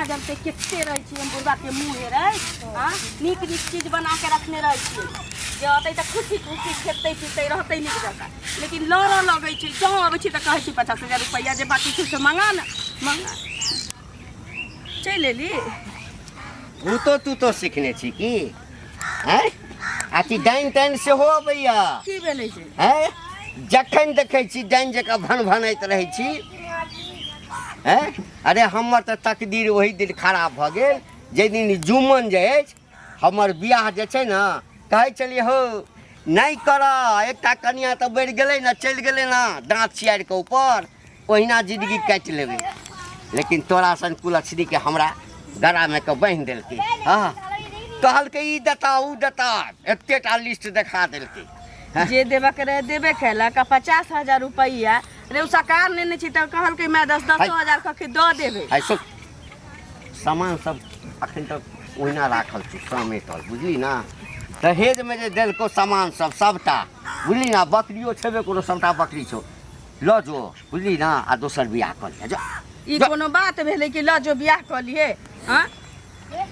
ना जानते कितने रहे छी हम बुढ़वा के मुँह रहे हाँ नीक नीक चीज बना के रखने रहे छी जे अतै त खुशी खुशी खेतै पीतै रहतै नीक जकाँ लेकिन लड़ लगै छै जहाँ अबै छी त कहै छी 50,000 रुपया जे बाकी छै से मंगा ना मंगा चल एली तू तो सीखने छी की हैं आती डाइन टाइन से हो भैया की भेलै छै हैं जखन देखै छी डाइन जका भन भनैत रहै छी हैं अरे हमर त तकदीर वही दिन खराब भ गेल जे दिन जुमन जे अछि हमर बियाह जे छै ना कहै छलिए हो नहीं कर एकटा कनिया त बढ़ गेलै ना चल गेलै ना दांत चियार के ऊपर ओहिना जिंदगी काटि लेबै लेकिन तोरा सन कुलछनी के हमरा गला में के बांध देलकै हां कहलकै ई देता उ देता एतेटा लिस्ट देखा देलकै जे देबे करे देबे कैला का 50,000 रुपया रे सकार लेने छी त कहलकै मैं 10,000 के दे देबे ऐसो सामान सब अखन तक ओहिना राखल छी समेटल बुझली ना दहेज में जे देलको सामान सब सबटा बुझली ना बकरियो छेबे कोनो सबटा बकरी छौ ल जो बुझली ना आ दोसर बियाह कर लिया जा ई कोनो बात भेलै कि ल जो बियाह कर लिए हां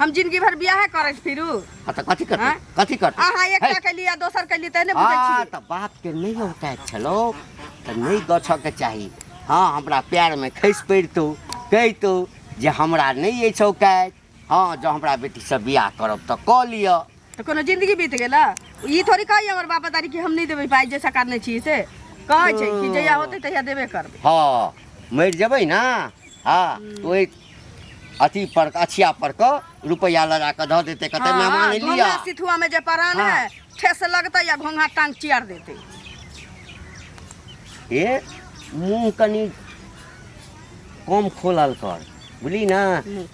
हम जिंदगी भर बियाह करे फिरू हां त कथि कर आहा एकटा के लिए दोसर के लिए त नै बुझै छी त बाप के नै होता छलो त नै गछ के चाही हां हमरा प्यार में खैस पड़तो कहितो जे हमरा नै ए छौकाय हां जो हमरा बेटी से बियाह करब त क लियो तो कोनो जिंदगी बीत गेला ई थोड़ी कही हमर बाप दादी कि हम नहीं देबे पाई जे सकार नहीं छी से कहै छै कि जया होते तया देबे करबे हां मर जेबै ना हां ओइ अथी पर अछिया पर क रुपया लगा के ध देते कते मेहमान लिया सिथुआ में जे परान है ठेस लगता या घोंघा टांग चियार देते ए मुंह कनी कम खोलल कर बुझली ना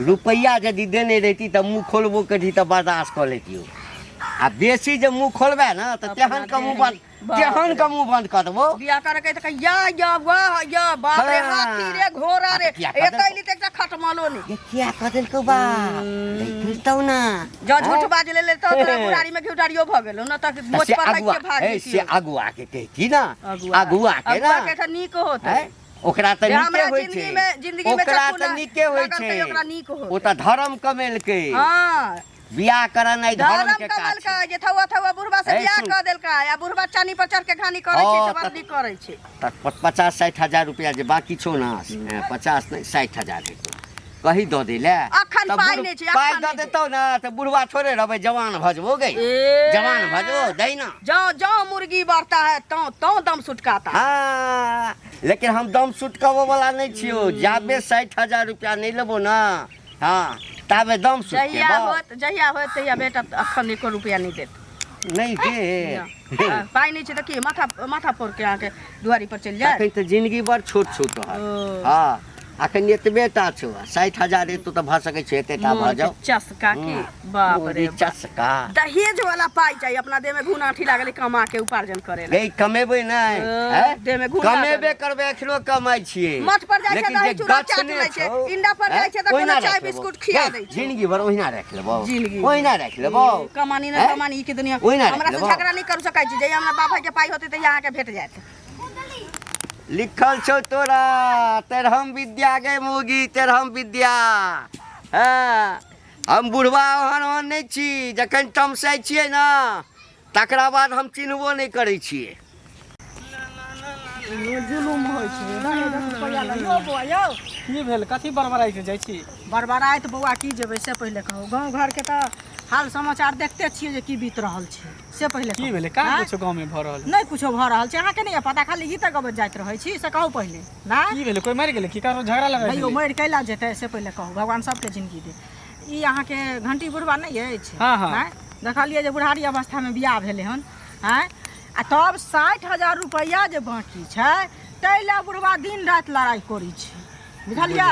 रुपया यदि देने रहती त मुंह खोलबो करी त बर्दाश्त कर लेतियो आ बेसी जे मुंह खोलबे ना त तेहन का मुंह बंद कर देबो बियाह करे के त या वाह या बाप रे हाथी रे घोड़ा रे एतैली त एकटा खटमलो नहीं ये क्या कर देलको बा फिरतौ ना जो झूठ बाज ले तो बुढ़ारी में घुटारियो भ गेलो ना त मोच पर के भाग से अगुआ के कहती ना अगुआ के ना के त नीक होत ओकरा त नीके होय छै जिंदगी में ओकरा त नीके होय छै ओकरा नीक होत ओ त धर्म कमेल के हां बियाह करन नहीं धर्म के काज का जे थवा बुढ़वा से बियाह कर देलका या बुढ़वा चानी पर चढ़ के खानी करे छै से बर्दी करे छै त 50-60,000 रुपया जे बाकी छौ ना 50 नहीं 60,000 देतो कही दो दे ले अखन पाई नहीं छै पाई द देतौ ना त बुढ़वा छोड़े रहबे जवान भजबो गई जवान भजबो दई ना जो मुर्गी बढ़ता है तो दम सुटकाता हां लेकिन हम दम सुटकावो वाला नहीं छियो जाबे 60,000 रुपया नहीं लेबो ना हां ताबे दम सुटके जहिया होत तहिया बेटा अखन 1 रुपया नहीं देत नहीं दे पाई नहीं छै त की माथा पर के आके दुआरी पर चल जाए अखन त जिंदगी बड़ छोट छोट हां अखन एतबेटा छौ 60,000 एतो त भ सकै छै एतेटा भ जाओ चसका की बाप रे चसका दहेज वाला पाई चाहिए अपना देह में घुनाठी लागले कमा के उपार्जन करे ले कमेबै नै हैं देह में घुना कमेबे करबे एखनो कमाई छियै मठ पर जाय छै दही चूड़ा चाट लै छै इंडा पर जाय छै त कोनो चाय बिस्कुट खिया दै छै जिंदगी भर ओहिना राख लेबो ओहिना राख लेबो कमानी न कमानी के दुनिया हमरा से झगड़ा नहीं कर सकै छी जे हमरा बाप के पाई होते त यहाँ के भेट जात लिखल छौ तोरा तेरहम विद्या गे मुगी तेरहम विद्या हाँ हम बुढ़वा ओहन नहीं छी जखन तमसाई छियै ना तकरा बाद हम चिन्हबो नहीं करै छियै जुलुम होय छै रुपया यो बौआ यो की भेल कथी बरबराई के जाइ छी बरबराइत बौआ की जेबै से पहिले कहू गांव घर के त हाल समाचार देखते छियै जे की बीत रहल छै से पहिले की भेले का कुछ गांव में भ रहल नहीं कुछो भ रहल छै अहाँ के नहीं पता खाली गीत गबत जाइत रहै छी से कहू पहिले ना की भेले कोई मर गेले की करो झगड़ा लगा भाइयो मर कैला जेतै से पहिले कहू भगवान सबके जिंदगी दे ई अहाँ के घंटी बुढ़वा नहीं अछि हां हां देखलिए जे बुढ़ारी अवस्था में बियाह भेले हन हैं आ तब 60,000 रुपया जे बाकी छै तैला बुढ़वा दिन रात लड़ाई करै छै बुझलिए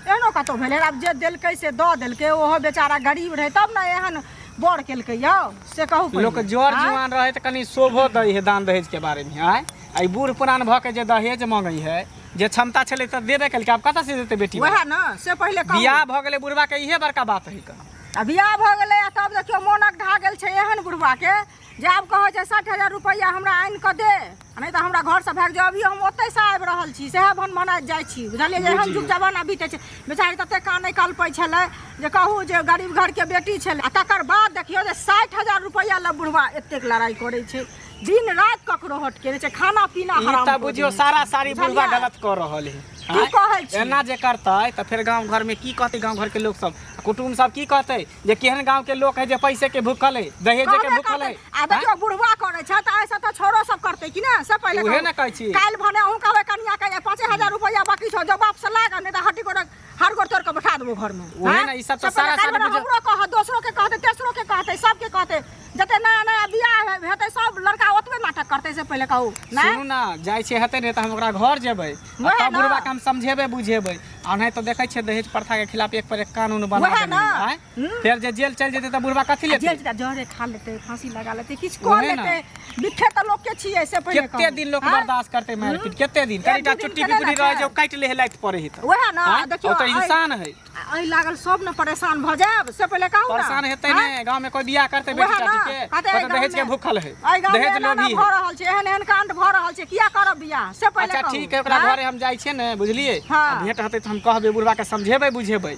एहनो कतो भेले अब जे देलकै से द देलकै ओहो बेचारा गरीब रहे तब ना एहन बड़ केलकै यौ से कहू लोग जोर जवान रहे त कनी शोभो दई है दान दहेज के बारे में आई बूढ़ पुरान भ के जे दहेज मांगई है जे क्षमता छले त देबे कल के अब कत से देते बेटी वह ना से पहिले कहू बियाह भ गेले बुढ़वा के इहे बड़का बात है बियाह भ गेले तब देखियो मोनक ढा गेल छै एहन बुढ़वा के जे आब कहै छै 60,000 रुपैया हमरा आनि कऽ दे, नहीं तो हमरा घर से भाग जाओ। अभी हम ओतै से आबि रहल छी, सेहे भन भनाइत जाइ छी, बुझलियै जे हम जुग जमाना बीते छै। बेचारी तते कानै कल्पै छलै जे कहू जे गरीब घर के बेटी छलै, आ तकर बाद देखियौ जे 60,000 रुपैया ले बुढ़वा एतेक लड़ाई करै छै, दिन रात ककरो हट के छै, खाना पीना हराम। ई त बुझियो सारा सारी बुढ़वा गलत कर रहल है। की कहै छी एना जे करतै त फिर गांव घर में की कहतै, गांव घर के लोग सब कुटुंब सब की कहतै जे केहन गांव के लोग है जे पैसे के भूखल है, दहेज के भूखल है। आ देखियो बुढ़वा करे छै त ऐसा त छोरो सब करतै कि ना, से पहिले उहे न कहै छी। काल भने अहूं कहबै कन्या के 5,000 रुपैया बाकी छौ, जो बाप से लाग नहीं त हड्डी गोड़ हर गोड़ तोड़ के बैठा देबो घर में। उहे न ई सब त सारा सारी बुझ हमरो कह, दोसरो के कहतै, तेसरो के कहतै, सब के कहतै, जते नया नया बियाह हेतै सब लड़का ओतबे नाटक करतै। से पहिले कहू ना, सुनू ना, जाइ छै हेतै ने त हम ओकरा घर जेबै, तब बुढ़वा के हम समझेबै बुझेबै। आ नहीं तो देखै छै दहेज प्रथा के खिलाफ एक पर एक कानून बना देने है। फिर जे जेल चल जेतै त बुढ़वा कथि लेतै? जेल जेतै, जहरे खा लेतै, फांसी लगा लेतै, किछ कऽ लेतै। बिखे त लोग के छियै, से पहिले केते दिन लोग बर्दाश्त करतै मारपीट, केते दिन कनिटा चुट्टी बिगुड़ी रह जे काटि ले लाइत पड़े है त ओहे ना। देखियो त इंसान है, आई लागल सब न परेशान भ जाब। से पहिले कहू ना, परेशान हेतै ने। गांव में कोई बियाह करतै बेटी चाची के त दहेज के भूखल है, दहेज लोभी भ रहल छै, एहन एहन कांड भ रहल छै, किया करब बियाह? से पहिले अच्छा कहू। ठीक है, ओकरा घरे हम जाइ छियै ने, बुझलियै? हाँ। भेंट हेतै त हम कहबै बुढ़वा के समझेबै बुझेबै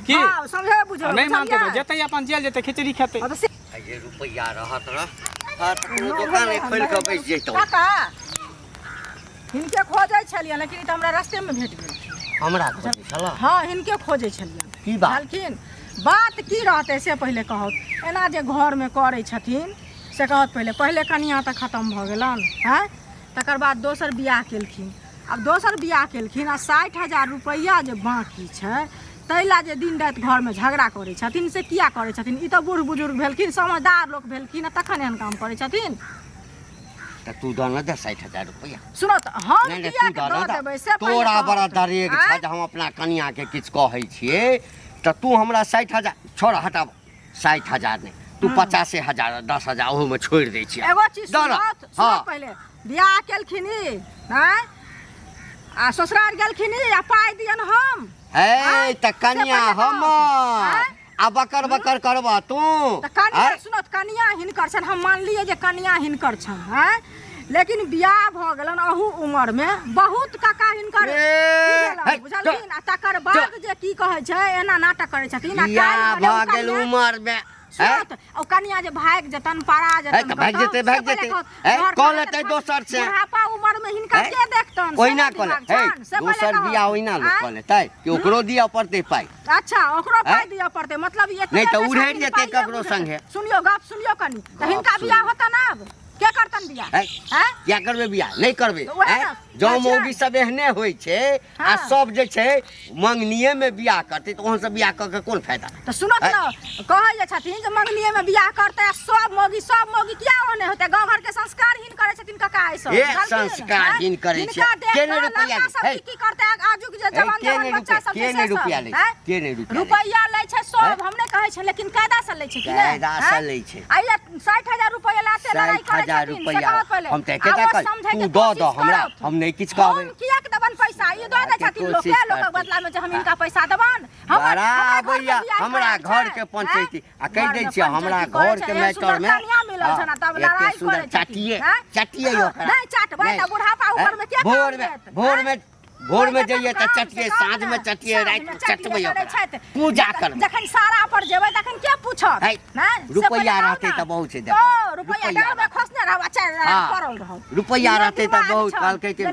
की। हां समझे बुझो, नहीं मानतै त जेतै अपन जेल जेतै, खिचड़ी खेतै। ये रुपया रहत रह कोनो दुकान खोल के बैठ जैतौ। काका हिनके खोजै छलियन, लेकिन ई त हमरा रास्ते में भेट गेल। हमरा खोजै छला? हाँ हिनके खोजै छलियन। की बात? बुझलखिन बात की रहतै से पहिले कहत। एना जे घर में करै छथिन से कहत पहिले कनिया त खत्म भ गेलन, हैं तकर बाद दोसर बियाह केलखिन। अब दोसर बियाह केलखिन आ 60,000 रुपैया जे बाकी छै तैला जे दिन रात घर में झगड़ा करै छथिन, से किया करै छथिन? ई त बूढ़ बुजुर्ग भेलखिन, समझदार लोग भेलखिन, तखन एहन काम करै छथिन। त तू द न दे 60,000 रुपया। सुनो त हम नहीं किया तू के द दऽ न देबै से पहिले तोरा कहू। बड़ा दरेग छ जे हम अपना कनिया के किछ कहै छियै त तू हमरा 60,000 छोड़ हटाब। 60,000 नहीं तू 50,000 10,000 ओहो में छोड़ दै छी। एगो चीज द न। सुनो पहिले बियाह केलखिन हैं आ ससुराल गेलखिन आ पाइ दियन हम। हे त कनिया हमर आ बकर बकर करबा तू। त कनिया सुनो त कनिया हिनकर छन, हम मान लिए जे कनिया हिनकर छन, हैं लेकिन बियाह भ गेलन अहू उमर में बहुत काका हिनकर बुझलखिन। आ तकर बाद जे की कहै छै एना नाटक करै छथिन आ बियाह भ गेल उमर में ओ कनिया जे भाग जतन पारा जतन भाग जेतै कह लेतै दोसर से। बुढ़ापा उमर में हिनका के देखतन? ओहिना कह ले दोसर बियाह ओहिना लोग कह लेतै कि ओकरो दिया पड़तै पाइ। अच्छा ओकरो पाइ दिया पड़तै, मतलब ये नहीं त उड़ैर जेतै ककरो संगे। सुनियो गप सुनियो कनी, त हिनका बियाह होता ना अब के करतन बियाह? हैं क्या करबे बियाह? नहीं करबे। जो मौगी सब एहने होइ छै आ सब जे छै मंगनिये में बियाह करतै त ओहन से बियाह क के कोन फायदा? त सुनो त कहै जे छथिन जे मंगनिये में बियाह करतै सब मौगी किया ओहने होतै? गांव घर के संस्कार हीन करै छथिन काका ऐ सब। एक संस्कार हीन करै छै। केने रुपया ले? की करतै आजुक जे जवान बच्चा सब केने रुपया ले? केने रुपया लै छै सब, हम नै कहै छै, लेकिन कायदा से लै छै कि नै? कायदा से लै छै। आइले 60,000 रुपया लाते लड़ाई करै 60,000 छथिन। रुपया हम त केते कर तू द हमरा, हम नहीं किछ कहबै। हम किया के दबन पैसा? ई द दै छथिन लोग के लोग बदला में जे हम इनका पैसा दबन। बड़ा भैया हमरा घर के पंचायती आ कह दै छियै हमरा घर के मैटर में एते सुंदर चटिए ओकरा नहीं चाटबै त बुढ़ापा ऊपर में के भोर में जइए त चटिए, साँझ में चटिए, रात में चटबै ओकरा पूजा करबै। जखन सारा पर जेबै तखन के पूछत? रुपया रहतै त बहुत छै। ओ रुपया डाल में खोसने रहबा चार पड़ल रहौ। रुपया रहतै त बहुत कहलकै कि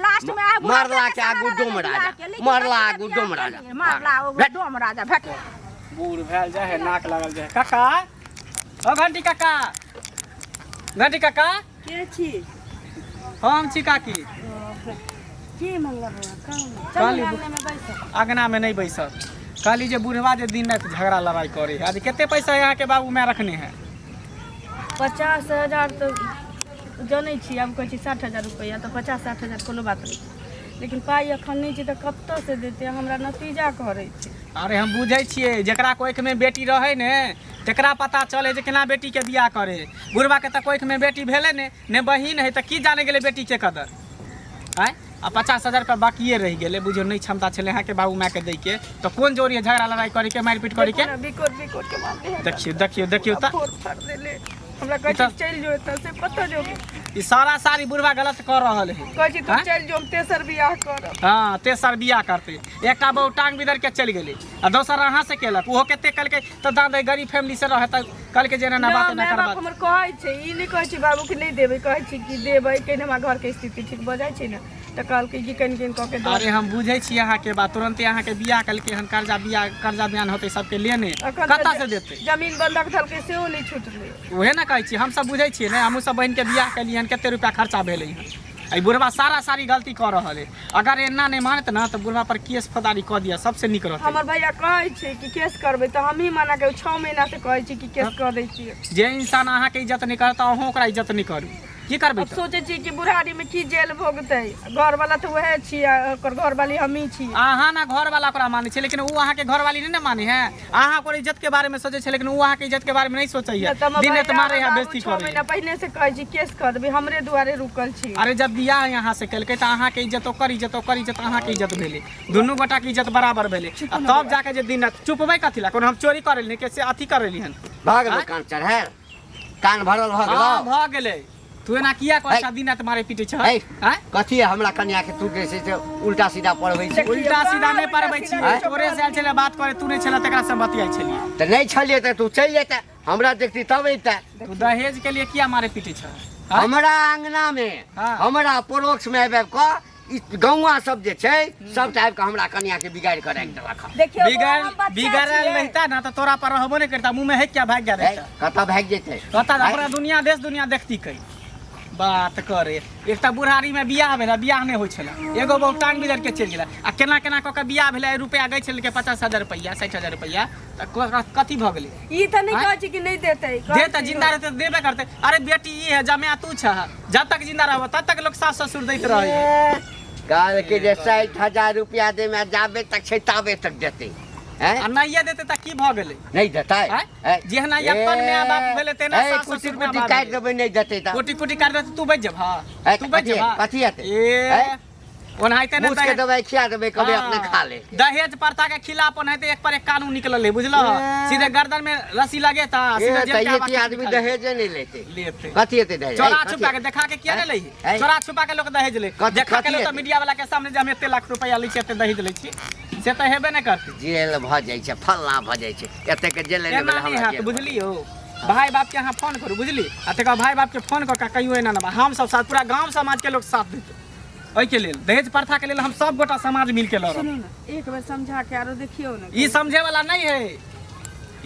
मरला के आगू डोम राजा, मरला आगू डोम राजा, मरला आगू डोम राजा भेट बूढ़ भेल जाय है, नाक लागल जाय। काका ओ घंटी काका, घंटी काका के छी? हम छी काकी। की मंगल काली में बैठ अगना में नहीं बैसत। काली जे बुढ़वा जे दिन रात झगड़ा लड़ाई करे है। आज केते पैसा यहाँ के बाबू में रखने हैं? 50,000 तो जानै छी, आब कहै छी 60,000 रुपया तो 50-60,000 कोनो बात नहीं, लेकिन पाई अखन नहीं छै त कत्तो से देते? हमरा नतीजा करे छै। अरे हम बुझे छियै जेकरा कोइख में बेटी रहे ने तेकरा पता चले जे केना बेटी के बियाह करे। बुढ़वा के त कोइख में बेटी भेले ने बहिन है त की जाने गेले बेटी के कदर। आय आ 50,000 रुपया बाकिए रह गेले, बुझियो नहीं क्षमता छले यहाँ के बाबू माँ के दै के, तो कौन जोरी झगड़ा लड़ाई करे के मारपीट करे के? बिकोट के मारले देखियो देखियो देखियो त हमरा कहै छी चल जो एतऽ से कतऽ जोगे ई सारा सारी बुढ़वा गलत कर रहल है। कहै छी तू हाँ? चल जो हम तेसर बियाह करब। हाँ तेसर बियाह करते एकटा बहु टांग बिदर के चल गेले आ दोसर अहाँ से केलक ओहो कते कहलकै तो दादा गरीब फैमिली से रहे त कहलकै जे ना बात ना माय बाप करबा। हमर कहै छै ई नहि कहै छी बाबू के नहि देबै कहै छी कि देबै केना हमरा घर के स्थिति ठीक भऽ जाइ छै ने तऽ कहलकै कि कनि कनि कऽ के दऽ अरे हम बुझै छी अहाँ के बात तुरंते अहाँ के बियाह कलकै हन कर्जा बयान होते सबके लेने अखन कतऽ तऽ से देते जमीन बंधक धलकै सेहो नहि छूटलै। उहे ना कहै छी हम सब बुझै छियै ने हमहूँ सब बहन के बियाह केलिए हन कते रुपया खर्चा भेलै हन आई बुढ़वा सारा सारी गलती कर रहल है। अगर एना नहीं मानत ना तो बुढ़वा पर केस फौजदारी कऽ दिया सबसे निक रहतै। हमर भैया कहै छै कि केस करबै तऽ हमही मना के 6 महीना से कहै छी कि केस कऽ दै छियै। जे इंसान अहाँ के इज्जत नहीं करता अहूँ ओकरा इज्जत नहीं करू की करबै अब तऽ? सोचे छी कि बुढ़ारी में की जेल भोगतै घर वाला तो वह छियै ओकर घर वाली हमही छी। अहाँ ना घर वाला ओकरा माने छै लेकिन वो अहाँ के घर वाली नहीं ना माने है। अहाँ ओकर इज्जत के बारे में सोचे छै लेकिन वो अहाँ के इज्जत के बारे में नहीं सोचे है। दिन रात मारे है बेइज्जती 6 करे महीना पहले से कहै छी केस कर देबै हमरे दुआरे रुकल छी। अरे जब बियाह यहाँ से केलकै तऽ अहाँ के इज्जत ओकर इज्जत अहाँ के इज्जत भेलै दुनू गोटा के इज्जत बराबर भेलै आ तब जाके जे दिन रात चुपबै कथी ला कोनो हम चोरी करेली नहीं कैसे अथी करेली हन भाग गेलो कान चढ़े कान भरल भऽ गेलो। हाँ भ गेलै तू एना किया कहै दिन रात मारे पीटे छ है हैं कथी है हमरा कन्या के तू जे छै से उल्टा सीधा पढ़बै छै उल्टा सीधा नहीं पढ़बै छी तोरे से आयल छले बात करे तू नहीं छले तकरा से बतियाइ छली तऽ नहीं छलिए तऽ तू चल जेते हमरा देखती तब अइते। तू दहेज के लिए किया मारे पीटे छ हमरा अंगना में हाँ। हमरा पड़ोस में आबि कऽ ई गौवा सब जे छै सब टाइप के हमरा कन्या के बिगाड़ के राखि देलक। देखियो हम बच्चा बिगड़ल छियै। रहता ना तो तोरा पर रहबो नहीं करता मुंह में है क्या भाग गया रहता कतऽ भागि जेतै कहता हमरा दुनिया देश दुनिया देखती कई बात करे एकटा बुढ़ारी में बियाह भेला बियाह नहीं होइ छला एगो बहु टांग बिदर के चल गेला आ केना केना कऽ के बियाह भेला रुपया गई छल के 50,000 रुपया 60,000 रुपया त कथी भ गेलै ई तऽ नहीं कहै छी कि नहीं देतै दे त जिंदा रहते देबे करते। अरे बेटी ई है जमे तू छ जब तक जिंदा रहबो तब तक लोग सास ससुर दैत रहे काल के जे 60,000 रुपया दे में जाबे तक छै ताबे तक देतै आ नहीं देते त की भ गेलै नहीं देतै जेहना अपन माय बाप भेले तेना सास कुटी ससुर कुटी काटि देबै नहीं देतै त कुटी कुटी काट देते तू बच जब तू बच कथी जब कथी हेतै ए ओनाहिते मुझ के नहीं दवाई खिया देबै कभी हाँ। अपने खा ले। दहेज प्रथा के खिलाफ होते एक पर एक कानून निकलल है बुझलो सीधे गर्दन में रस्सी लगे था सीधे जेल के ये आवाज आदमी दहेजे नहीं लेते लेते कथी हेतै दहेज चोरा छुपा के देखा के किया हैं? ले हैं? चोरा छुपा के लोग दहेज ले कथी- देखा के कथी लोग तो हेतै? मीडिया वाला के सामने जे हम एते लाख रुपया लै छी एते दहेज लै छी से तो हेबे नहीं करते जेल भऽ जाइ छै फल्ला भऽ जाइ छै एते के जेल ले एना नहीं है बुझलियो भाई बाप के यहाँ फोन करू बुझली आ तक भाई बाप के फोन कर के कहियो एना ना हम सब साथ पूरा गांव समाज के लोग साथ देते ओइ के लेल दहेज प्रथा के लेल हम सब गोटा समाज मिल के लड़ब। सुनू ना एक बेर समझा के आरो देखियो ना ई समझे वाला नहीं है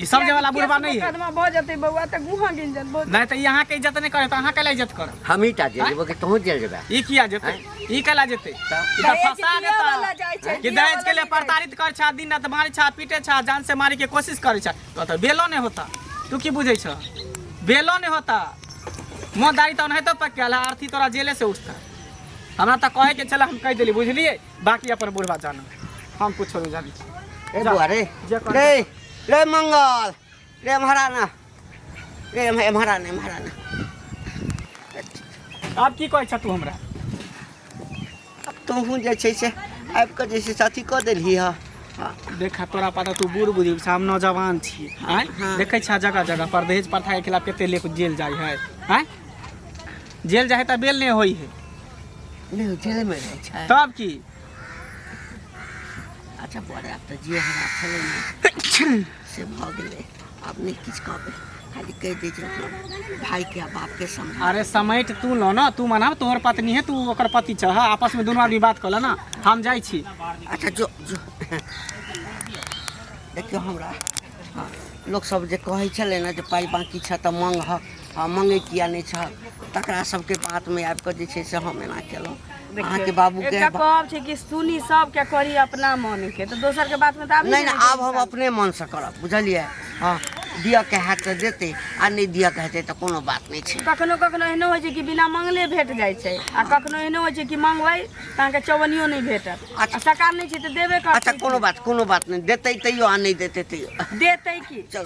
ई समझे वाला बुढ़वा नहीं है कदमा भऽ जेतै बौआ तऽ गुहा गिन जत बहुत नहीं तो यहाँ के इज्जत नहीं करे तो अहाँ के इज्जत कर हम ही टा जेल जेबै कि तोहूँ जेल जेबै ई किया जेते ई केला जेते ई तो दहेज फंसा दिया वाला जाइ छै, देता कि दिया दहेज के लिए वाला नहीं प्रताड़ित कर छा दिन रात मारे छा पीटे छा जान से मारे के कोशिश करे छा तो बेलो नहीं होता तू की बुझे छ बेलो नहीं होता मोदारी तो नहीं तो पक गेला अर्थी तोरा जेले से उठता हमरा तो कहे के चला हम कह देली बुझलिए बाकी अपन बुढ़वा जानो हम कुछ नहीं जानी ए बुआ रे जे कर- रे रे मंगल रे महाराना रे महाराना अब की कहै छ तू हमरा अब तोहूँ जे छै से आबि कऽ जे छै से अथी कऽ देलही हँ देखा तोरा पता तू बूढ़ बुजुर्ग छ हम नौजवान छी हैं हाँ। देखै छ जगह जगह पर दहेज प्रथा के खिलाफ कते लोग जेल जाय है हैं जेल जाए त बेल नहीं होई है नहीं जेल में रहै छै तब की अच्छा बुआ रे आब तऽ जे हमरा छलै ने से भऽ गेलै आब नहीं किछु कहबै खाली कहि दै छै भाई के बाप के समझा अरे समेट तू लो ना तू मना तोहर पत्नी है तू ओकर पति छ आपस में दोनों आदमी बात कर ना हम जाई छी अच्छा जो देखियो हमरा हाँ लोक सब जे कहै छलै ने जे पाइ बाँकी छ तऽ मंग हाँ मंगै किया नहि छ तकरा सबके बात में आबि कऽ जे छै से हम एना केलहुँ अहाँके बाबू के एकटा कहब छै कि सुनी सब के करी अपना मन के तो दोसर के बात में तो नहीं नहीं आब हम अपने मन से करब बुझलिए हाँ दिया के हैत तऽ देतै आ नहि दिया के हेतै तऽ कोनो बात नहीं छै कखनो कखनो एहनो होइ छै कि बिना मंगले भेट जाइ छै आ कखनो एहनो होइ छै कि मंगबै तऽ अहाँके चवनियो नहि भेटत आ सरकार नहि छै तऽ देबे अच्छा करतै कोनो बात नहीं देतै तैयो आ नहीं देतै तैयो देतै की चल